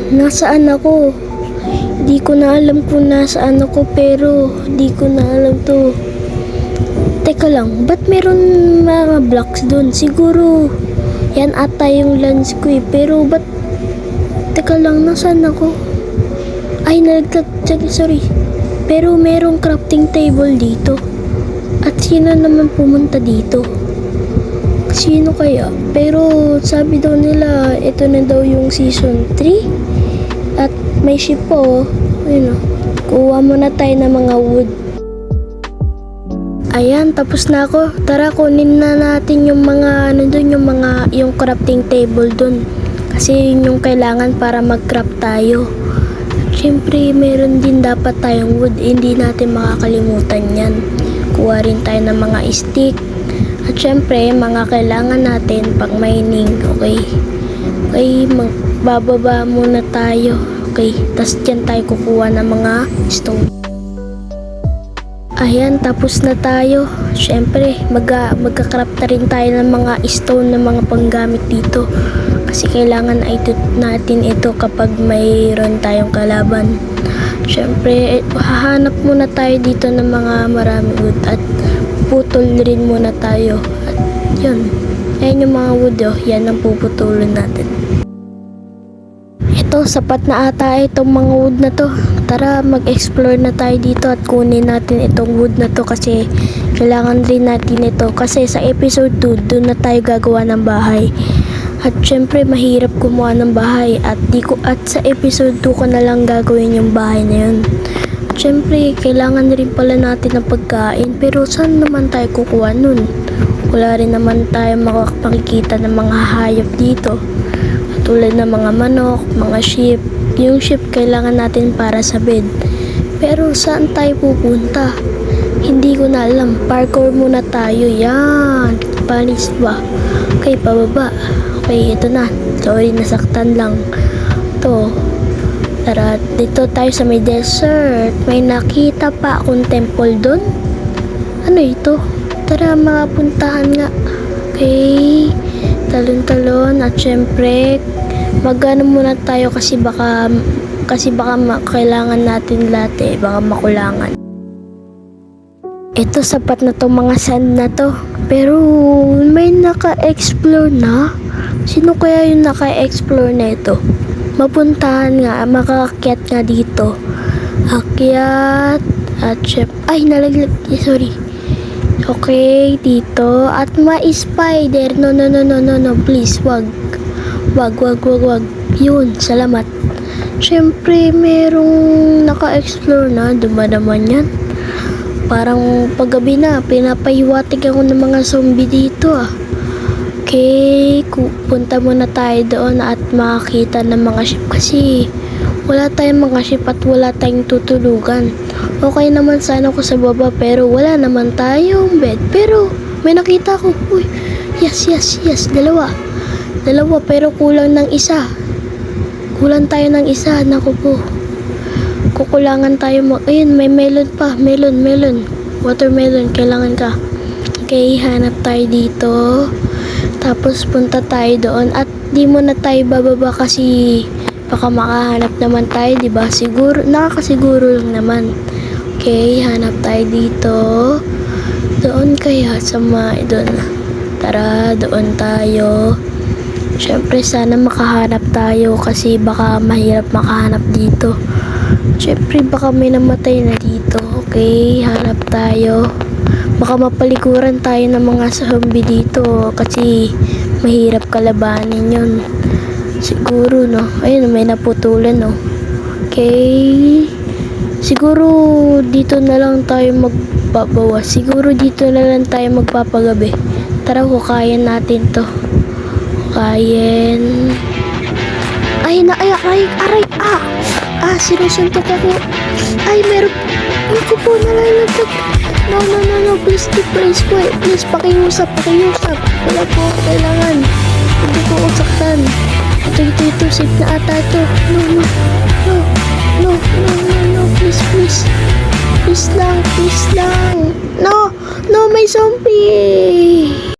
Nasaan ako? Di ko na alam kung nasaan ako pero di ko na alam to. Teka lang, ba't meron mga blocks doon? Siguro yan ata yung lunch ko eh. Pero ba't... Teka lang, nasaan ako? Ay, sorry. Pero merong crafting table dito. At sino naman pumunta dito? Sino kaya? Pero sabi daw nila, ito na daw yung season 3. At may ship po. Ayun o. Kuha muna tayo ng mga wood. Ayan, tapos na ako. Tara, kunin na natin yung mga, yung crafting table dun. Kasi yun yung kailangan para mag-craft tayo. Siyempre, meron din dapat tayong wood. Hindi natin makakalimutan yan. Kuha rin tayo ng mga stick. At siyempre, mga kailangan natin pag mining. Okay? Okay, magbababa muna tayo. Okay, tas dyan tayo kukuha ng mga stone. Ayan, tapos na tayo. Siyempre, magka-craft na rin tayo ng mga stone na mga panggamit dito. Kasi kailangan natin ito kapag mayroon tayong kalaban. Siyempre, hahanap muna tayo dito ng mga maraming wood at putol rin muna tayo. At yun, ayan yung mga wood oh, yan ang puputulin natin. Ito, sapat na ata itong mga wood na to. Tara, mag-explore na tayo dito at kunin natin itong wood na to kasi kailangan rin natin ito. Kasi sa episode 2, doon na tayo gagawa ng bahay. At syempre, mahirap kumuha ng bahay at sa episode 2 ko na lang gagawin yung bahay na yun. Syempre, kailangan rin pala natin ng pagkain. Pero saan naman tayo kukuha nun? Wala rin naman tayo makikita ng mga hayop dito. Tulad ng mga manok, mga sheep. Yung sheep kailangan natin para sa bed. Pero saan tayo pupunta? Hindi ko na alam. Parkour muna tayo. Yan. Panis ba? Okay, pababa. Okay, ito na. Sorry, nasaktan lang. Ito. Tara, dito tayo sa may desert. May nakita pa akong temple doon. Ano ito? Tara, makapuntahan nga. Okay. Talon-talon. At syempre, magano muna tayo kasi baka kailangan natin lahat eh. Baka makulangan. Ito, sapat na tong mga sand na to. Pero, may naka-explore na. Sino kaya yung naka-explore na ito? Mapuntahan nga, makakakyat nga dito. Akyat. At ay, nalaglag. Sorry. Okay, dito. At ma-spider. No. Please, wag. Wag. Yun, salamat. Siyempre, merong naka-explore na. Dumadaman yan. Parang paggabi na, pinapahiwatig ako ng mga zombie dito ah. Okay, punta muna tayo doon at makakita ng mga ship kasi wala tayong mga ship at wala tayong tutulugan. Okay naman sana ako sa baba pero wala naman tayong bed. Pero may nakita ko. Uy, yes. Dalawa pero kulang ng isa. Kulang tayo ng isa. Naku po. Kukulangan tayo ayun, may melon pa. Melon. Watermelon, kailangan ka. Okay, hanap tayo dito. Tapos punta tayo doon at di mo na tayo bababa kasi baka makahanap naman tayo, di ba? Siguro, nakakasiguro lang naman. Okay, hanap tayo dito. Doon kaya sa doon. Tara, doon tayo. Siyempre, sana makahanap tayo kasi baka mahirap makahanap dito. Siyempre, baka may namatay na dito. Okay, hanap tayo. Baka mapalikuran tayo ng mga zombie dito kasi mahirap kalabanin yun. Siguro, no? Ayun, may naputulan, no? Okay. Siguro, dito na lang tayo magbabawas. Siguro, dito na lang tayo magpapagabi. Tara, hukayan natin to. Hukayan. Aray! Sinusuntok ako. Ay, meron. Ako po, nalalagdag. No. Please, pakiusap. Wala po ako kailangan. Hindi ko usaktan. Ito, safe na ata ito. No, please. Please lang. No, may zombie.